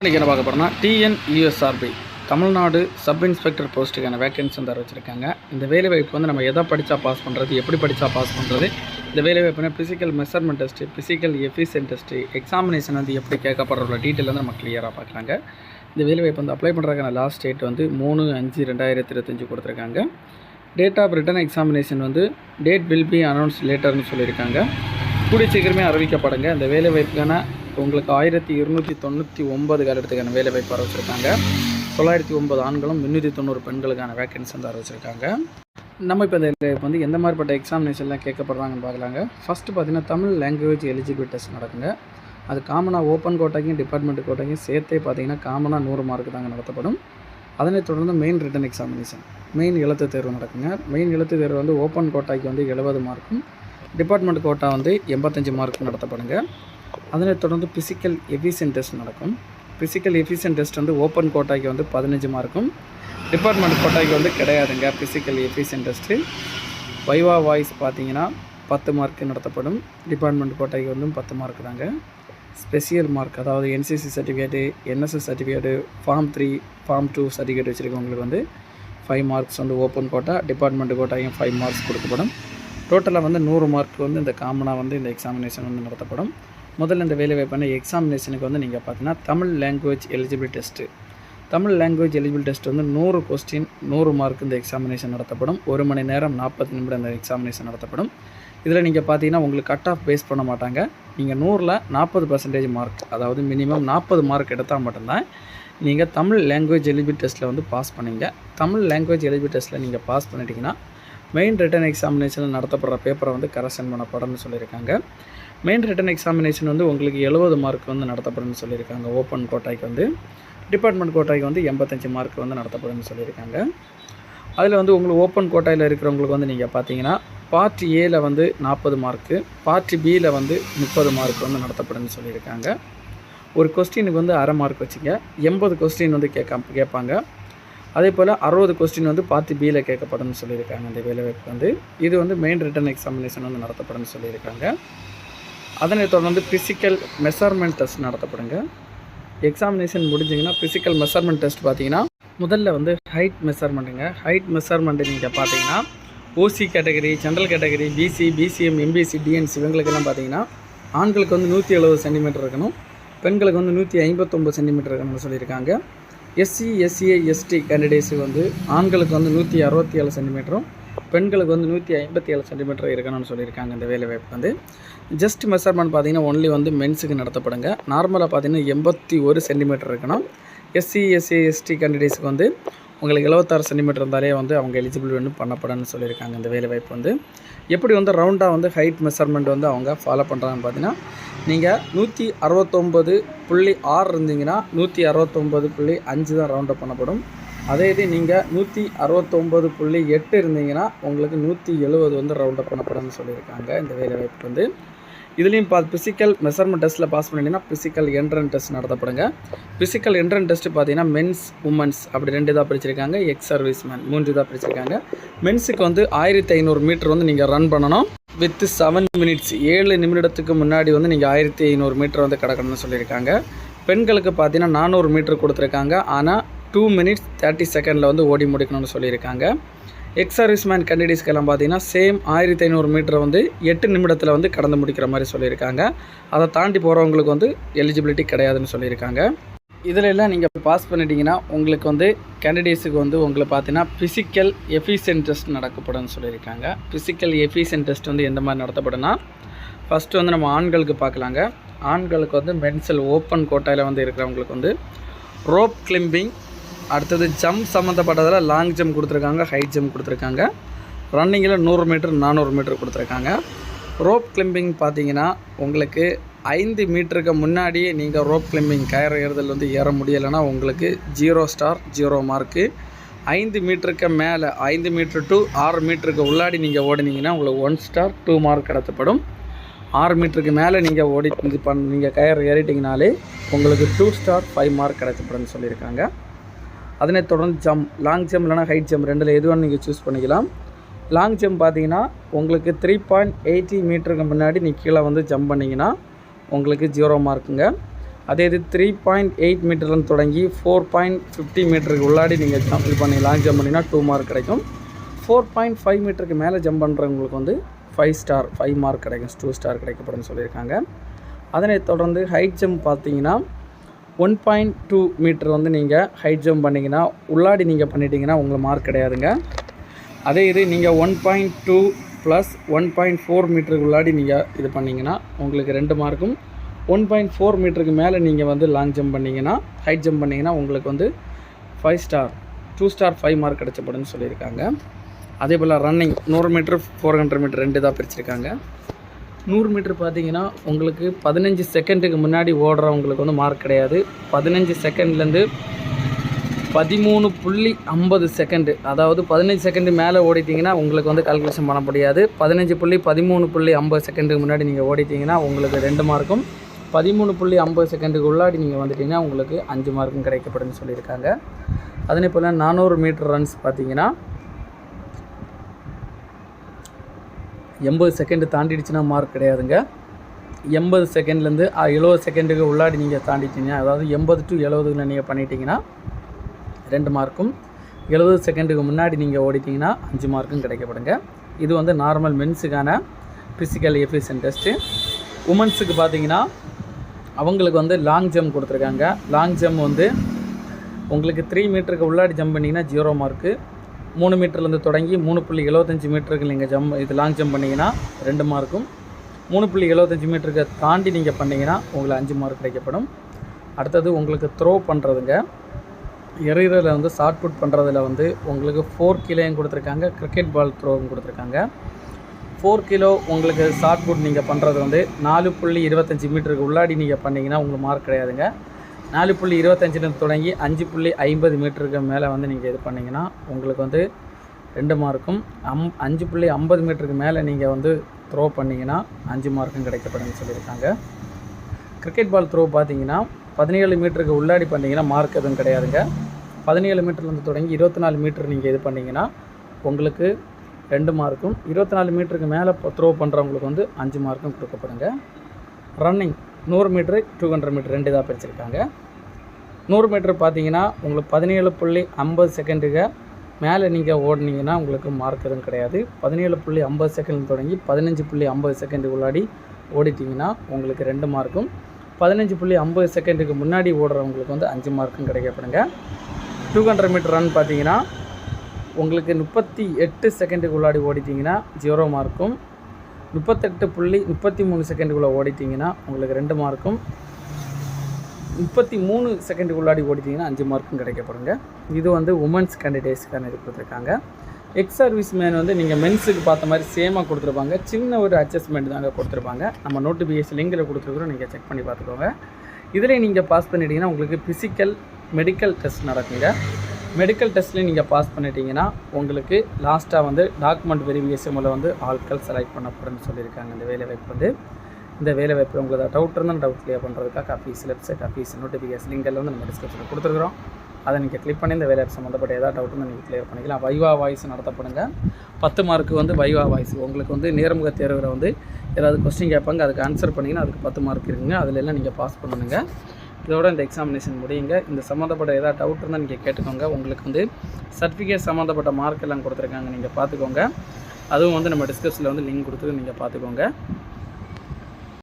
இன்றைக்கி என்ன பார்க்க போகிறோம்னா டிஎன்யூஎஸ்ஆர்பி தமிழ்நாடு சப் இன்ஸ்பெக்டர் போஸ்ட்டுக்கான வேகன்சி வந்து வச்சுருக்காங்க. இந்த வேலைவாய்ப்பு வந்து நம்ம எதை படித்தா பாஸ் பண்ணுறது, எப்படி படித்தா பாஸ் பண்ணுறது, இந்த வேலைவாய்ப்புனா physical measurement test, physical efficient test, examination வந்து எப்படி கேட்கப்படுற டீட்டெயில் வந்து நம்ம கிளியராக பார்க்கலாங்க. இந்த வேலைவாய்ப்பு வந்து அப்ளை பண்ணுறதுக்கான லாஸ்ட் டேட் வந்து 3/5/2025 கொடுத்துருக்காங்க. டேட் ஆஃப் ரிட்டன் எக்ஸாமினேஷன் வந்து டேட் வில் பி அனௌன்ஸ் லேட்டர்னு சொல்லியிருக்காங்க. கூடிய சீக்கிரமே அறிவிக்கப்படுங்க. இந்த வேலைவாய்ப்புக்கான உங்களுக்கு 1299 காலத்துக்கான வேலைவாய்ப்பு அறிவிச்சிருக்காங்க. 909 ஆண்களும் 390 பெண்களுக்கான வேக்கன்சி வந்து அறிவிச்சிருக்காங்க. நம்ம இப்போ இந்த வேலைவாய்ப்பு வந்து எந்த மாதிரிப்பட்ட எக்ஸாமினேஷன்லாம் கேட்கப்படுறாங்கன்னு பார்க்கலாங்க. ஃபஸ்ட்டு பார்த்தீங்கன்னா தமிழ் லாங்குவேஜ் எலிஜிபிள் டெஸ்ட் நடக்குங்க. அது காமனாக ஓப்பன் கோட்டாக்கும் டிபார்ட்மெண்ட் கோட்டாக்கும் சேர்த்தே பார்த்தீங்கன்னா காமனாக 100 மார்க்கு தாங்க நடத்தப்படும். அதனைத் தொடர்ந்து மெயின் ரிட்டன் எக்ஸாமினேஷன், மெயின் எழுத்து தேர்வு நடக்குங்க. மெயின் எழுத்து தேர்வு வந்து ஓப்பன் கோட்டாக்கு வந்து 70 மார்க்கும், டிபார்ட்மெண்ட் கோட்டா வந்து 85 மார்க்கும் நடத்தப்படுங்க. அதனைத் தொடர்ந்து ஃபிசிக்கல் எஃபிஷியன்ட் டெஸ்ட் நடக்கும். ஃபிசிக்கல் எஃபிஷியன்ட் டெஸ்ட் வந்து ஓப்பன் கோட்டாக்கு வந்து 15 மார்க்கும், டிபார்ட்மெண்ட் கோட்டாக்கு வந்து கிடையாதுங்க ஃபிசிக்கல் எஃபிஷியன்ட் டெஸ்ட்டு. வைவா வாய்ஸ் பார்த்தீங்கன்னா 10 மார்க்கு நடத்தப்படும். டிபார்ட்மெண்ட் கோட்டாக்கு வந்து 10 மார்க்கு தாங்க. ஸ்பெஷியல் மார்க், அதாவது NCC certificate, NSS certificate, form 3 form 2 certificate வச்சுருக்கவங்களுக்கு வந்து 5 மார்க்ஸ் வந்து ஓப்பன் கோட்டா, டிபார்ட்மெண்ட் கோட்டாயும் 5 மார்க்ஸ் கொடுக்கப்படும். டோட்டலாக வந்து 100 மார்க் வந்து இந்த காமனாக வந்து இந்த எக்ஸாமினேஷன் வந்து நடத்தப்படும். முதல்ல இந்த வேலைவாய்ப்பான எக்ஸாமினேஷனுக்கு வந்து நீங்கள் பார்த்தீங்கன்னா Tamil language eligible test, Tamil language eligible test வந்து 100 கொஸ்டின் 100 மார்க் இந்த எக்ஸாமினேஷன் நடத்தப்படும். 1 மணி நேரம் 40 நிமிடம் இந்த எக்ஸாமினேஷன் நடத்தப்படும். இதில் நீங்கள் பார்த்தீங்கன்னா உங்களுக்கு கட் ஆஃப் பேஸ் பண்ண மாட்டாங்க. நீங்கள் 100ல் 40% மார்க், அதாவது மினிமம் 40 மார்க் எடுத்தால் மட்டும்தான் நீங்கள் தமிழ் லாங்குவேஜ் எலிஜிபிள் டெஸ்ட்டில் வந்து பாஸ் பண்ணீங்க. தமிழ் லாங்குவேஜ் எலிஜிபிள் டெஸ்ட்டில் நீங்கள் பாஸ் பண்ணிட்டீங்கன்னா மெயின் ரிட்டன் எக்ஸாமினேஷனில் நடத்தப்படுற பேப்பரை வந்து கரெக்ஷன் பண்ணப்படும்னு சொல்லியிருக்காங்க. மெயின் ரிட்டன் எக்ஸாமினேஷன் வந்து உங்களுக்கு 70 மார்க் வந்து நடத்தப்படும்னு சொல்லியிருக்காங்க. ஓப்பன் கோட்டாய்க்கு வந்து, டிபார்ட்மெண்ட் கோட்டாய்க்கு வந்து 85 மார்க் வந்து நடத்தப்படும்னு சொல்லியிருக்காங்க. அதில் வந்து உங்களுக்கு ஓப்பன் கோட்டாயில் இருக்கிறவங்களுக்கு வந்து நீங்கள் பார்த்தீங்கன்னா பார்ட் ஏல வந்து 40 மார்க்கு, பார்ட் பியில் வந்து 30 மார்க் வந்து நடத்தப்படும்னு சொல்லியிருக்காங்க. ஒரு கொஸ்டினுக்கு வந்து அரை மார்க் வச்சுங்க. 80 கொஸ்டின் வந்து கேட்பாங்க. அதே போல் 60 கொஸ்டின் வந்து பார்ட் பியில் கேட்கப்படும்னு சொல்லியிருக்காங்க. இந்த வேலைவாய்ப்பு வந்து இது வந்து மெயின் ரிட்டன் எக்ஸாமினேஷன் வந்து நடத்தப்படும்னு சொல்லியிருக்காங்க. அதனை தொடர்ந்து ஃபிசிக்கல் மெஷர்மெண்ட் டெஸ்ட் நடத்தப்படுங்க. எக்ஸாமினேஷன் முடிஞ்சிங்கன்னா ஃபிசிக்கல் மெஷர்மெண்ட் டெஸ்ட் பார்த்தீங்கன்னா முதல்ல வந்து ஹைட் மெஷர்மெண்ட்டுங்க. ஹைட் மெஷர்மெண்ட்டு நீங்கள் பார்த்தீங்கன்னா OC category, general category, BC, BCM, MBC, DNC இவங்களுக்கெல்லாம் பார்த்தீங்கன்னா ஆண்களுக்கு வந்து 170 சென்டிமீட்டர் இருக்கணும், பெண்களுக்கு வந்து 159 சென்டிமீட்டர் இருக்கணும்னு சொல்லியிருக்காங்க. எஸ்சி, எஸ்சிஏ, எஸ்டி கேண்டிடேட்ஸுக்கு வந்து ஆண்களுக்கு வந்து 167 சென்டிமீட்டரும், பெண்களுக்கு வந்து 157 சென்டிமீட்டர் இருக்கணும்னு சொல்லியிருக்காங்க. இந்த வேலைவாய்ப்பு வந்து ஜஸ்ட் மெஷர்மெண்ட் பார்த்தீங்கன்னா ஒன்லி வந்து மென்ஸுக்கு நடத்தப்படுங்க. நார்மலாக பார்த்தீங்கன்னா 81 சென்டிமீட்டர் இருக்கணும். எஸ்சி, எஸ்சி, எஸ்டி கேண்டிடேட்ஸுக்கு வந்து உங்களுக்கு 76 சென்டிமீட்டர் இருந்தாலே வந்து அவங்க எலிஜிபிள் வந்து பண்ணப்படணும்னு சொல்லியிருக்காங்க. இந்த வேலைவாய்ப்பு வந்து எப்படி வந்து ரவுண்டாக வந்து ஹைட் மெஷர்மெண்ட் வந்து அவங்க ஃபாலோ பண்ணுறாங்கன்னு பார்த்தீங்கன்னா நீங்கள் 169.6 இருந்தீங்கன்னா 169.5 தான் ரவுண்டப் பண்ணப்படும். அதே இது நீங்கள் 169.8 இருந்தீங்கன்னா உங்களுக்கு 170 வந்து ரவுண்டப் பண்ணப்படும்னு சொல்லியிருக்காங்க. இந்த வேலைவாய்ப்பு வந்து இதுலேயும் ஃபிசிக்கல் மெஷர்மெண்ட் டெஸ்ட்டில் பாஸ் பண்ணிங்கன்னா ஃபிசிக்கல் என்ட்ரன் டெஸ்ட் நடத்தப்படுங்க. ஃபிசிக்கல் என்ட்ரன் டெஸ்ட்டு பார்த்தீங்கன்னா மென்ஸ், உமன்ஸ் அப்படி 2 தான் பிரிச்சிருக்காங்க. எக்ஸ் சர்வீஸ் மேன் 3 தான் பிரிச்சிருக்காங்க. மென்ஸுக்கு வந்து 1500 மீட்டர் வந்து நீங்கள் ரன் பண்ணணும் வித் 7 மினிட்ஸ், 7 நிமிடத்துக்கு முன்னாடி வந்து நீங்கள் 1500 மீட்டர் வந்து கடக்கணும்னு சொல்லியிருக்காங்க. பெண்களுக்கு பார்த்தீங்கன்னா 400 மீட்டர் கொடுத்துருக்காங்க. ஆனால் 2 மினிட்ஸ் 30 செகண்டில் வந்து ஓடி முடிக்கணும்னு சொல்லியிருக்காங்க. எக்ஸ் சர்வீஸ் மேன் கேண்டிடேட்ஸ்க்கெல்லாம் பார்த்தீங்கன்னா சேம் 1500 மீட்டரை வந்து 8 நிமிடத்தில் வந்து கடந்து முடிக்கிற மாதிரி சொல்லியிருக்காங்க. அதை தாண்டி போகிறவங்களுக்கு வந்து எலிஜிபிலிட்டி கிடையாதுன்னு சொல்லியிருக்காங்க. இதில் எல்லாம் நீங்கள் பாஸ் பண்ணிட்டீங்கன்னா உங்களுக்கு வந்து கேண்டிடேட்ஸுக்கு வந்து உங்களுக்கு பார்த்தீங்கன்னா ஃபிசிக்கல் எஃபிஷியன்ட் டெஸ்ட் நடக்கப்படும்னு சொல்லியிருக்காங்க. ஃபிசிக்கல் எஃபிஷியன்ட் டெஸ்ட் வந்து எந்த மாதிரி நடத்தப்படும்னா ஃபஸ்ட்டு வந்து நம்ம ஆண்களுக்கு பார்க்கலாங்க. ஆண்களுக்கு வந்து மென்சல் ஓப்பன் கோட்டாயில் வந்து இருக்கிறவங்களுக்கு வந்து ரோப் கிளிம்பிங், அடுத்தது ஜம்ப் சம்மந்தப்பட்டதில் லாங் ஜம்ப் கொடுத்துருக்காங்க, ஹைட் ஜம்ப் கொடுத்துருக்காங்க. ரன்னிங்கில் 100 மீட்டர் 400 மீட்டர் கொடுத்துருக்காங்க. ரோப் கிளிம்பிங் பார்த்தீங்கன்னா உங்களுக்கு 5 மீட்டருக்கு முன்னாடியே நீங்கள் ரோப் கிளிம்பிங் கயிறு ஏறுதல் வந்து ஏற முடியலைன்னா உங்களுக்கு 0 ஸ்டார் 0 மார்க்கு. 5 மீட்டருக்கு மேலே 5 மீட்டர் டு 6 மீட்டருக்கு உள்ளாடி நீங்கள் ஓடினீங்கன்னா உங்களுக்கு 1 ஸ்டார் 2 மார்க் கிடைக்கப்படும். 6 மீட்டருக்கு மேலே நீங்கள் நீங்கள் கயிறு ஏறிட்டிங்கனாலே உங்களுக்கு 2 ஸ்டார் 5 மார்க் கிடைக்கப்படும்னு சொல்லியிருக்காங்க. அதனைத் தொடர்ந்து ஜம்ப், லாங் ஜம்ப் இல்லைனா ஹைட் ஜம்ப் 2ல் எது வேணும் நீங்கள் சூஸ் பண்ணிக்கலாம். லாங் ஜம்ப் பார்த்தீங்கன்னா உங்களுக்கு 3.80 மீட்டருக்கு முன்னாடி நீ கீழே வந்து ஜம்ப் பண்ணிங்கன்னா உங்களுக்கு 0 மார்க்குங்க. அதே இது 3.8 மீட்டர்லேருந்து தொடங்கி 4.50 மீட்டருக்கு உள்ளாடி நீங்கள் இது பண்ணி லாங் ஜம்ப் பண்ணிங்கன்னா 2 மார்க் கிடைக்கும். 4.5 மீட்டருக்கு மேலே ஜம்ப் பண்ணுறவங்களுக்கு வந்து 5 ஸ்டார் 5 மார்க் கிடைக்கும், 2 ஸ்டார் கிடைக்கப்படும்னு சொல்லியிருக்காங்க. அதனைத் தொடர்ந்து ஹைட் ஜம்ப் பார்த்தீங்கன்னா 1.2 மீட்டர் வந்து நீங்கள் ஹைட் ஜம்ப் பண்ணிங்கன்னா உள்ளாடி நீங்கள் பண்ணிட்டீங்கன்னா உங்களுக்கு மார்க் கிடையாதுங்க. அதே இது நீங்கள் 1.2 + 1.4 மீட்டருக்கு உள்ளாடி நீங்கள் இது பண்ணிங்கன்னா உங்களுக்கு 2 மார்க்கும், 1.4 மீட்டருக்கு மேலே நீங்கள் வந்து லாங் ஜம்ப் பண்ணிங்கன்னா ஹைட் ஜம்ப் பண்ணிங்கன்னா உங்களுக்கு வந்து 5 ஸ்டார் 2 ஸ்டார் 5 மார்க் கிடச்சப்படுன்னு சொல்லியிருக்காங்க. அதே போல் ரன்னிங் 100 மீட்டர் 400 மீட்டர் 2 தான் பிரிச்சிருக்காங்க. 100 மீட்டர் பார்த்தீங்கன்னா உங்களுக்கு 15 செகண்டுக்கு முன்னாடி ஓடுறவங்களுக்கு வந்து மார்க் கிடையாது. 15 செகண்ட்லேருந்து 13.50 செகண்டு, அதாவது 15 செகண்டு மேலே ஓடிட்டிங்கன்னா உங்களுக்கு வந்து கால்குலேஷன் பண்ண முடியாது. 13.50 செகண்டுக்கு முன்னாடி நீங்கள் ஓடிட்டிங்கன்னா உங்களுக்கு 2 மார்க்கும், 13.50 செகண்டுக்கு உள்ளாடி நீங்கள் வந்துட்டிங்கன்னா உங்களுக்கு 5 மார்க்கும் கிடைக்கப்படும்னு சொல்லியிருக்காங்க. அதே போல் 400 மீட்டர் ரன்ஸ் பார்த்தீங்கன்னா 80 செகண்டு தாண்டிடுச்சுன்னா மார்க் கிடையாதுங்க. 80 செகண்ட்லேருந்து 70 செகண்டுக்கு உள்ளாடி நீங்கள் தாண்டிட்டீங்க, அதாவது 80 to 70 நீங்கள் பண்ணிட்டீங்கன்னா 2 மார்க்கும், 70 செகண்டுக்கு முன்னாடி நீங்கள் ஓடிட்டிங்கன்னா 5 மார்க்கும் கிடைக்கப்படுங்க. இது வந்து நார்மல் மென்ஸுக்கான ஃபிசிக்கல் எஃபிஷியன்ட் டெஸ்ட்டு. உமன்ஸுக்கு பார்த்தீங்கன்னா அவங்களுக்கு வந்து லாங் ஜம்ப் கொடுத்துருக்காங்க. லாங் ஜம்ப் வந்து உங்களுக்கு 3 மீட்டருக்கு உள்ளாடி ஜம்ப் பண்ணிங்கன்னா 0 மார்க்கு, 3 மீட்டர்லேருந்து தொடங்கி 3.75 மீட்டருக்கு நீங்கள் இது லாங் ஜம்ப் பண்ணிங்கன்னா 2 மார்க்கும், 3.75 மீட்டருக்கு தாண்டி நீங்கள் பண்ணிங்கன்னா உங்களுக்கு 5 மார்க் கிடைக்கப்படும். அடுத்தது உங்களுக்கு த்ரோ பண்ணுறதுங்க. எறிகிறதுல வந்து ஷார்ட் புட் பண்ணுறதுல வந்து உங்களுக்கு 4 கிலோயும் கொடுத்துருக்காங்க, கிரிக்கெட் பால் த்ரோவும் கொடுத்துருக்காங்க. 4 கிலோ உங்களுக்கு ஷார்ட் புட் நீங்கள் பண்ணுறது வந்து 4.25 மீட்டருக்கு உள்ளாடி நீங்கள் பண்ணிங்கன்னா உங்களுக்கு மார்க் கிடையாதுங்க. 4.25 தொடங்கி 5.50 மீட்டருக்கு மேலே வந்து நீங்கள் இது பண்ணிங்கன்னா உங்களுக்கு வந்து 2 மார்க்கும், 5.50 மீட்டருக்கு மேலே நீங்கள் வந்து த்ரோ பண்ணிங்கன்னா 5 மார்க்கும் கிடைக்கப்படும்னு சொல்லியிருக்காங்க. கிரிக்கெட் பால் த்ரோ பார்த்தீங்கன்னா 17 மீட்டருக்கு உள்ளாடி பண்ணிங்கன்னா மார்க் எதுவும் கிடையாதுங்க. 17 மீட்டர்லேருந்து தொடங்கி 24 மீட்டர் நீங்கள் இது பண்ணிங்கன்னா உங்களுக்கு 2 மார்க்கும், 24 மீட்டருக்கு மேலே த்ரோ பண்ணுறவங்களுக்கு வந்து 5 மார்க்கும் கொடுக்கப்படுங்க. ரன்னிங் 100 மீட்ரு 200 மீட்டர் 2 தான் பிரிச்சிருக்காங்க. 100 மீட்டர் பார்த்தீங்கன்னா உங்களுக்கு 17.50 செகண்டுக்கு மேலே நீங்கள் ஓடினீங்கன்னா உங்களுக்கு மார்க் எதுவும் கிடையாது. 17.50 செகண்ட் தொடங்கி 15.50 செகண்டுக்கு உள்ளாடி ஓடிட்டிங்கன்னா உங்களுக்கு 2 மார்க்கும், 15.50 செகண்டுக்கு முன்னாடி ஓடுறவங்களுக்கு வந்து 5 மார்க்கும் கிடைக்கப்படுங்க. 200 மீட்டர் ரன் பார்த்தீங்கன்னா உங்களுக்கு 38 செகண்டுக்கு உள்ளாடி ஓடிட்டிங்கன்னா 0 மார்க்கும், 38.33 செகண்டுக்குள்ளே ஓடிட்டிங்கன்னா உங்களுக்கு 2 மார்க்கும், 33 செகண்டுக்கு உள்ளாடி ஓடிட்டிங்கன்னா 5 மார்க்கும் கிடைக்கப்படுங்க. இது வந்து உமன்ஸ் கேண்டிடேட்ஸ்க்கான இது கொடுத்துருக்காங்க. எக்ஸ் சர்வீஸ் மேன் வந்து நீங்கள் மென்ஸுக்கு பார்த்த மாதிரி சேமாக கொடுத்துருப்பாங்க, சின்ன ஒரு அட்ஜஸ்ட்மெண்ட் தாங்க கொடுத்துருப்பாங்க. நம்ம நோட்டிஃபிகேஷன் லிங்கில் கொடுத்துருக்குறோம், நீங்கள் செக் பண்ணி பார்த்துக்கோங்க. இதில் நீங்கள் பாஸ் பண்ணிட்டீங்கன்னா உங்களுக்கு ஃபிசிக்கல் மெடிக்கல் டெஸ்ட் நடக்குங்க. மெடிக்கல் டெஸ்ட்லேயும் நீங்கள் பாஸ் பண்ணிட்டீங்கன்னா உங்களுக்கு லாஸ்ட்டாக வந்து டாக்குமெண்ட் வெரிஃபிகேஷன் மூலம் வந்து ஆட்கள் செலக்ட் பண்ணப்படும்னு சொல்லியிருக்காங்க. இந்த வேலைவாய்ப்பு வந்து இந்த வேலைவாய்ப்பு உங்களுக்கு டவுட் இருந்தால் டவுட் கிளியர் பண்ணுறதுக்காக அஃபீஷியல் வெப்சைட் அஃபீஷியல் நோட்டிஃபிகேஷன் லிங்கில் வந்து நம்ம டிஸ்கிரிப்ஷனில் கொடுத்துருக்குறோம். அதை நீங்கள் கிளிக் பண்ணி இந்த வேலைவாய்ப்பு சம்மந்தப்பட்ட ஏதாவது டவுட் வந்து நீங்கள் கிளியர் பண்ணிக்கலாம். வைவா வாய்ஸ் நடத்தப்படுங்க. 10 மார்க்கு வந்து வைவா வாய்ஸ் உங்களுக்கு வந்து நேர்முக தேர்வில் வந்து ஏதாவது கொஸ்டின் கேட்பாங்க, அதுக்கு ஆன்சர் பண்ணிங்கன்னா அதுக்கு 10 மார்க் இருக்குங்க. அதில் எல்லாம் நீங்கள் பாஸ் பண்ணணுங்க. இதோட இந்த எக்ஸாமினேஷன் முடியுங்க. இந்த சம்மந்தப்பட்ட ஏதாவது டவுட் இருந்தால் நீங்கள் கேட்டுக்கோங்க. உங்களுக்கு வந்து சர்டிஃபிகேட் சம்மந்தப்பட்ட மார்க் எல்லாம் கொடுத்துருக்காங்க, நீங்கள் பார்த்துக்கோங்க. அதுவும் வந்து நம்ம டிஸ்கிரிப்ஷனில் வந்து லிங்க் கொடுத்து நீங்கள் பார்த்துக்கோங்க.